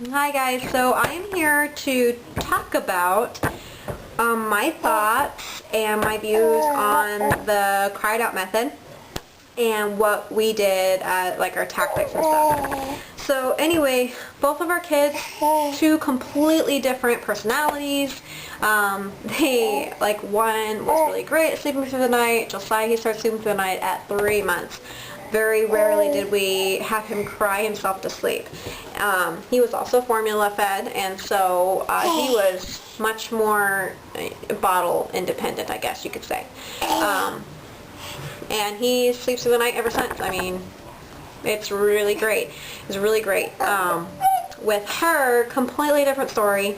Hi guys, so I am here to talk about my thoughts and my views on the cried out method and what we did, like our tactics and stuff. So anyway, both of our kids, two completely different personalities. One was really great at sleeping through the night. Josiah, he started sleeping through the night at 3 months. Very rarely did we have him cry himself to sleep. He was also formula fed, and so he was much more bottle independent, I guess you could say. And he sleeps through the night ever since. I mean, it's really great. It's really great. With her, completely different story.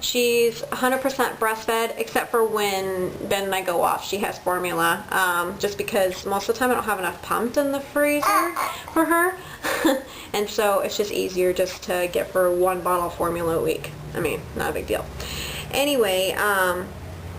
She's 100% breastfed, except for when Ben and I go off. She has formula, just because most of the time I don't have enough pumped in the freezer for her. And so it's just easier just to get her 1 bottle of formula a week. I mean, not a big deal. Anyway,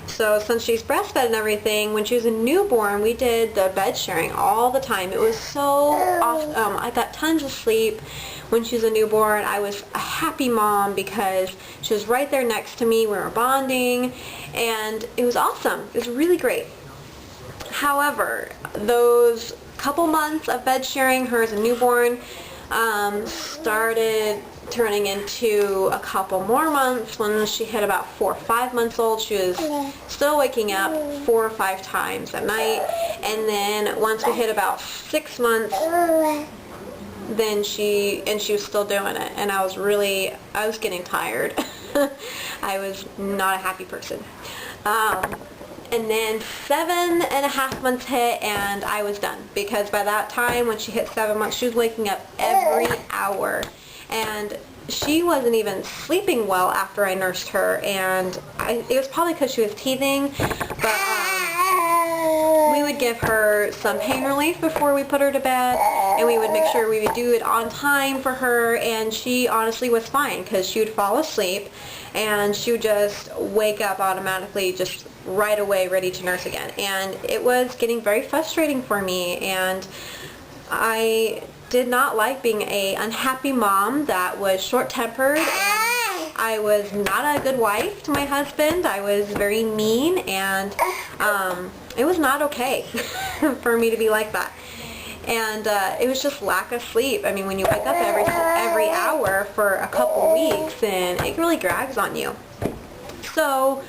so since she's breastfed and everything, when she was a newborn, we did the bed sharing all the time. It was so awesome. I got tons of sleep when she was a newborn. I was a happy mom because she was right there next to me. We were bonding, and it was awesome. It was really great. However, those couple months of bed sharing, her as a newborn, started turning into a couple more months. When she hit about 4 or 5 months old, she was still waking up 4 or 5 times a night. And then once we hit about 6 months, then she was still doing it. And I was getting tired. I was not a happy person. And then 7.5 months hit, and I was done, because by that time, when she hit 7 months, she was waking up every hour, and she wasn't even sleeping well after I nursed her. And it was probably because she was teething, but we would give her some pain relief before we put her to bed, and we would make sure we would do it on time for her. And she honestly was fine, because she would fall asleep and she would just wake up automatically, just right away, ready to nurse again. And it was getting very frustrating for me, and I did not like being a unhappy mom that was short-tempered, and I was not a good wife to my husband. I was very mean, and it was not okay for me to be like that. And it was just lack of sleep. I mean, when you wake up every hour for a couple weeks, then it really drags on you. So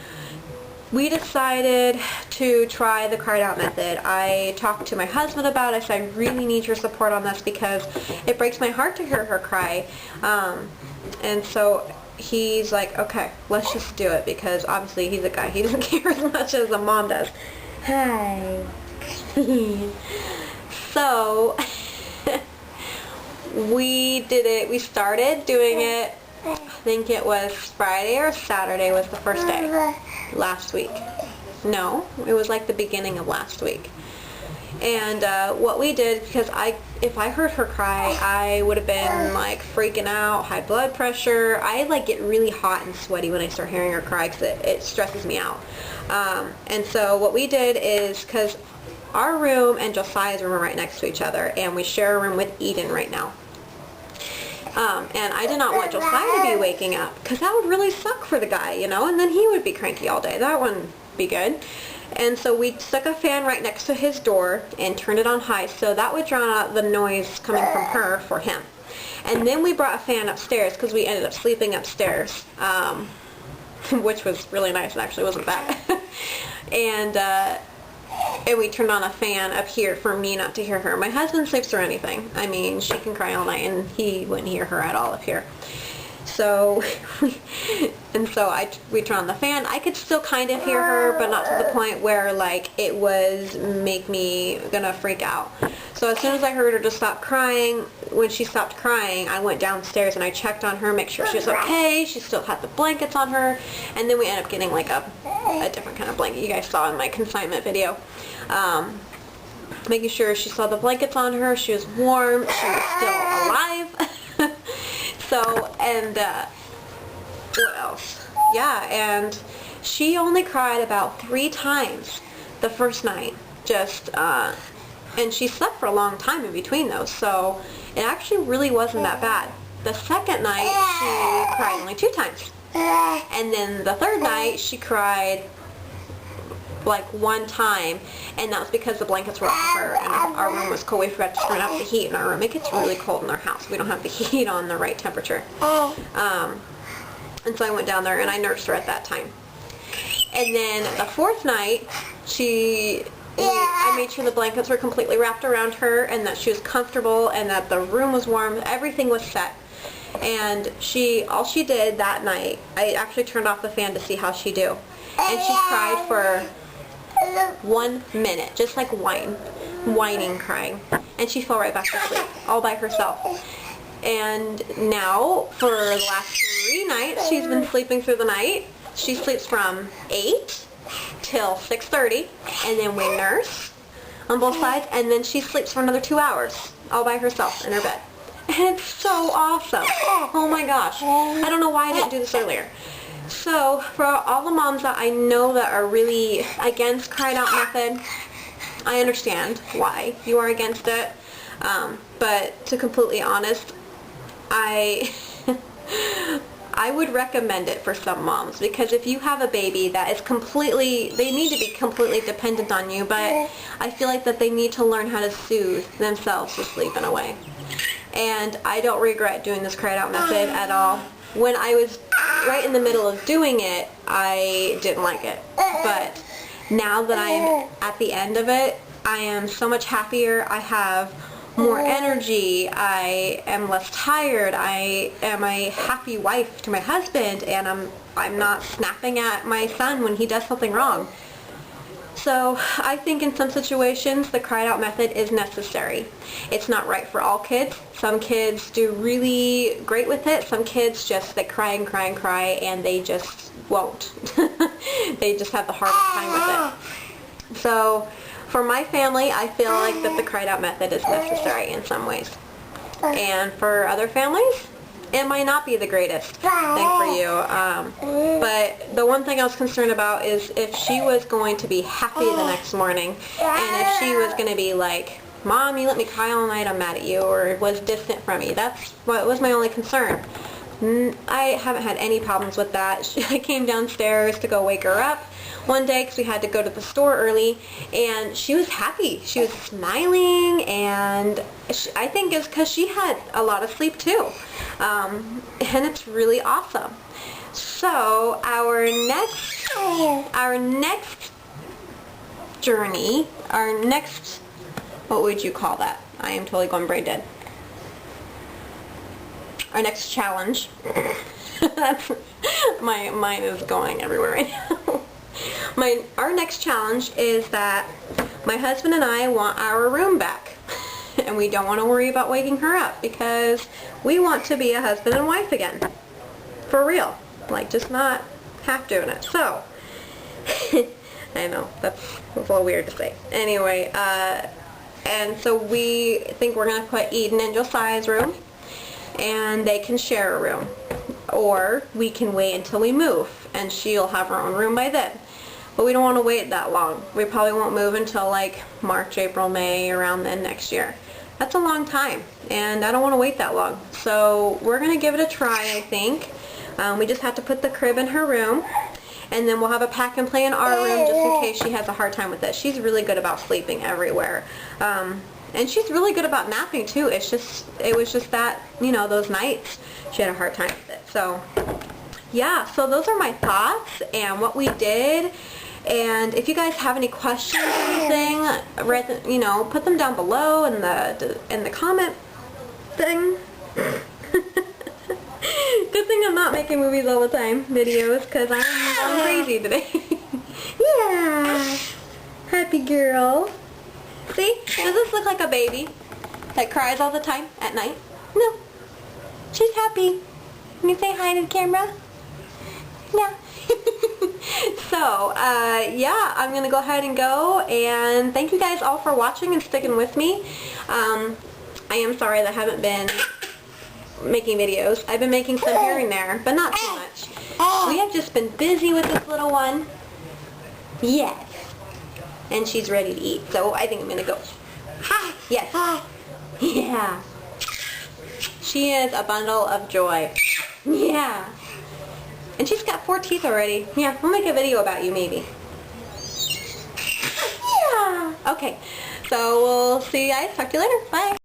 we decided to try the cried out method. I talked to my husband about it. I said, I really need your support on this, because it breaks my heart to hear her cry. And so he's like, okay, let's just do it, because obviously he's a guy. He doesn't care as much as a mom does. Hi. So we did it. We started doing it, I think it was Friday or Saturday was the first day. Last week. No, it was like the beginning of last week. And what we did, because if I heard her cry, I would have been like freaking out, high blood pressure. I like get really hot and sweaty when I start hearing her cry, because it stresses me out. And so what we did is, because our room and Josiah's room are right next to each other, and we share a room with Eden right now. And I did not want Josiah to be waking up, because that would really suck for the guy, you know, and then he would be cranky all day. That wouldn't be good. And so we stuck a fan right next to his door and turned it on high, so that would drown out the noise coming from her for him. And then we brought a fan upstairs, because we ended up sleeping upstairs, which was really nice. It actually wasn't bad. And we turned on a fan up here for me not to hear her. My husband sleeps through anything. I mean, she can cry all night, and he wouldn't hear her at all up here. So, we turned on the fan. I could still kind of hear her, but not to the point where, like, it was make me gonna freak out. So as soon as I heard her just stop crying, when she stopped crying, I went downstairs and I checked on her, make sure she was okay. She still had the blankets on her, and then we ended up getting like a different kind of blanket you guys saw in my consignment video. Making sure she saw the blankets on her, she was warm, she was still alive. So, and what else? Yeah, and she only cried about 3 times the first night. And she slept for a long time in between those, so it actually really wasn't that bad. the second night, she cried only 2 times. And then the third night, she cried like 1 time, and that was because the blankets were off her and our room was cold. We forgot to turn up the heat in our room. It gets really cold in our house. We don't have the heat on the right temperature. And so I went down there and I nursed her at that time. And then the 4th night, I made sure the blankets were completely wrapped around her and that she was comfortable and that the room was warm. Everything was set. And all she did that night, I actually turned off the fan to see how she'd do. And she cried for 1 minute, just like whining, crying. And she fell right back to sleep, all by herself. And now, for the last 3 nights, she's been sleeping through the night. She sleeps from 8 till 6:30, and then we nurse on both sides, and then she sleeps for another 2 hours, all by herself in her bed. And it's so awesome. Oh my gosh. I don't know why I didn't do this earlier. So, for all the moms that I know that are really against cried out method, I understand why you are against it. But to completely honest, I would recommend it for some moms, because if you have a baby that is they need to be completely dependent on you, but I feel like that they need to learn how to soothe themselves to sleep in a way. And I don't regret doing this cried out method at all. When I was right in the middle of doing it, I didn't like it. But now that I'm at the end of it, I am so much happier. I have more energy. I am less tired. I am a happy wife to my husband, and I'm not snapping at my son when he does something wrong. So I think in some situations the cried out method is necessary. It's not right for all kids. Some kids do really great with it. Some kids they cry and cry and cry and they just won't. They just have the hardest time with it. So for my family, I feel like that the cried out method is necessary in some ways. And for other families, it might not be the greatest thing for you. But the one thing I was concerned about is if she was going to be happy the next morning, and if she was going to be like, Mom, you let me cry all night, I'm mad at you, or was distant from me. That's what was my only concern. I haven't had any problems with that. I came downstairs to go wake her up one day because we had to go to the store early, and she was happy. She was smiling, and I think it's because she had a lot of sleep too. And it's really awesome. So our next journey, what would you call that? I am totally going brain dead. Our next challenge. My mind is going everywhere right now. Our next challenge is that my husband and I want our room back. And we don't want to worry about waking her up because we want to be a husband and wife again. For real. Like, just not half doing it. So, I know, that's a little weird to say. Anyway, and so we think we're going to put Eden in Josiah's room, and they can share a room. Or we can wait until we move, and she'll have her own room by then. But we don't want to wait that long. We probably won't move until like March, April, May, around then next year. That's a long time, and I don't want to wait that long. So we're going to give it a try, I think. We just have to put the crib in her room, and then we'll have a pack and play in our room just in case she has a hard time with it. She's really good about sleeping everywhere. And she's really good about napping too. It was just that, those nights she had a hard time with it. So, yeah, so those are my thoughts and what we did. And if you guys have any questions or anything, put them down below in the comment thing. Good thing I'm not making movies all the time, videos, because I'm crazy today. Yeah, happy girl. See, does this look like a baby that cries all the time at night? No, she's happy. Can you say hi to the camera? Yeah. So, yeah, I'm going to go ahead and go, and thank you guys all for watching and sticking with me. I am sorry that I haven't been making videos. I've been making some here and there, but not too much. We have just been busy with this little one. Yes. And she's ready to eat, so I think I'm going to go. Yes. Yeah. She is a bundle of joy. Yeah. And she's got 4 teeth already. Yeah, we'll make a video about you maybe. Yeah. Okay, so we'll see you guys. Talk to you later. Bye.